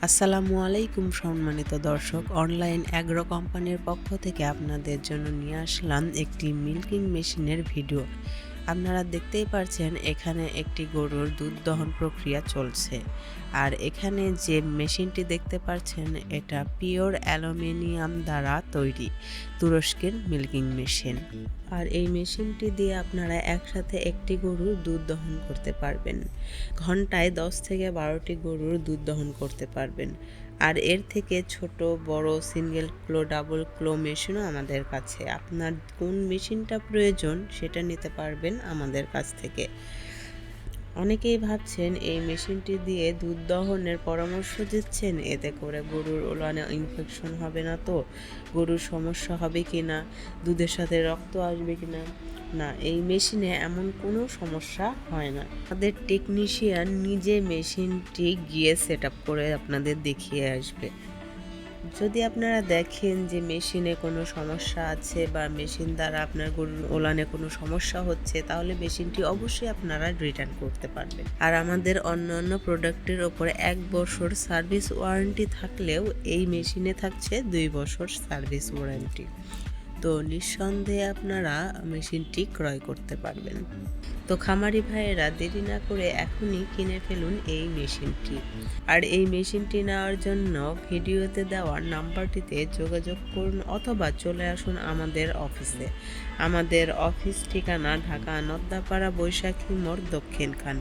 আসসালামু আলাইকুম সম্মানিত দর্শক, অনলাইন অ্যাগ্রো কোম্পানির পক্ষ থেকে আপনাদের জন্য নিয়ে আসলাম একটি মিল্কিং মেশিনের ভিডিও। আপনারা দেখতেই পারছেন এখানে একটি গরুর দুধ দহন প্রক্রিয়া চলছে। আর এখানে যে মেশিনটি দেখতে পাচ্ছেন এটা পিওর অ্যালুমিনিয়াম দ্বারা তৈরি তুরস্কের মিল্কিং মেশিন। আর এই মেশিনটি দিয়ে আপনারা একসাথে একটি গরুর দুধ দহন করতে পারবেন। ঘন্টায় 10 থেকে 12টি গরুর দুধ দহন করতে পারবেন। আর এর থেকে ছোট বড় সিঙ্গেল ক্লো ডাবল ক্লো মেশিনও আমাদের কাছে। আপনার কোন মেশিনটা প্রয়োজন সেটা নিতে পারবেন আমাদের কাছ থেকে। অনেকেই ভাবছেন এই মেশিনটি দিয়ে দুধ দহনের পরামর্শ দিচ্ছেন, এতে করে গরুর ওলানে ইনফেকশন হবে না তো, গরুর সমস্যা হবে কি না, দুধের সাথে রক্ত আসবে কি না। না, এই মেশিনে এমন কোনো সমস্যা হয় না। আমাদের টেকনিশিয়ান নিজে মেশিনটি গিয়ে সেট আপ করে আপনাদের দেখিয়ে আসবে। যদি আপনারা দেখেন যে মেশিনে কোনো সমস্যা আছে বা মেশিন দ্বারা আপনার গরুর ওলানে কোনো সমস্যা হচ্ছে, তাহলে মেশিনটি অবশ্যই আপনারা রিটার্ন করতে পারবেন। আর আমাদের অন্যান্য প্রোডাক্টের ওপরে 1 বছর সার্ভিস ওয়ারেন্টি থাকলেও এই মেশিনে থাকছে 2 বছর সার্ভিস ওয়ারেন্টি। তো নিঃসন্দেহে আপনারা মেশিনটি ক্রয় করতে পারবেন। তো খামারি ভাইয়েরা দেরি না করে এখনই কিনে ফেলুন এই মেশিনটি। আর এই মেশিনটি নেওয়ার জন্য ভিডিওতে দেওয়া নাম্বারটিতে যোগাযোগ করুন অথবা চলে আসুন আমাদের অফিসে। আমাদের অফিস ঠিকানা ঢাকা নদ্দাপাড়া বৈশাখী মোড় দক্ষিণখান,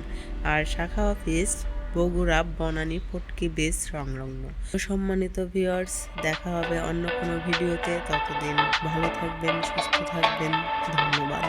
আর শাখা অফিস বগুড়া বনানী ফটকি বেস সংলগ্ন। সম্মানিত ভিউয়ার্স, দেখা হবে অন্য কোনো ভিডিওতে। ততদিন ভালো থাকবেন, সুস্থ থাকবেন। ধন্যবাদ।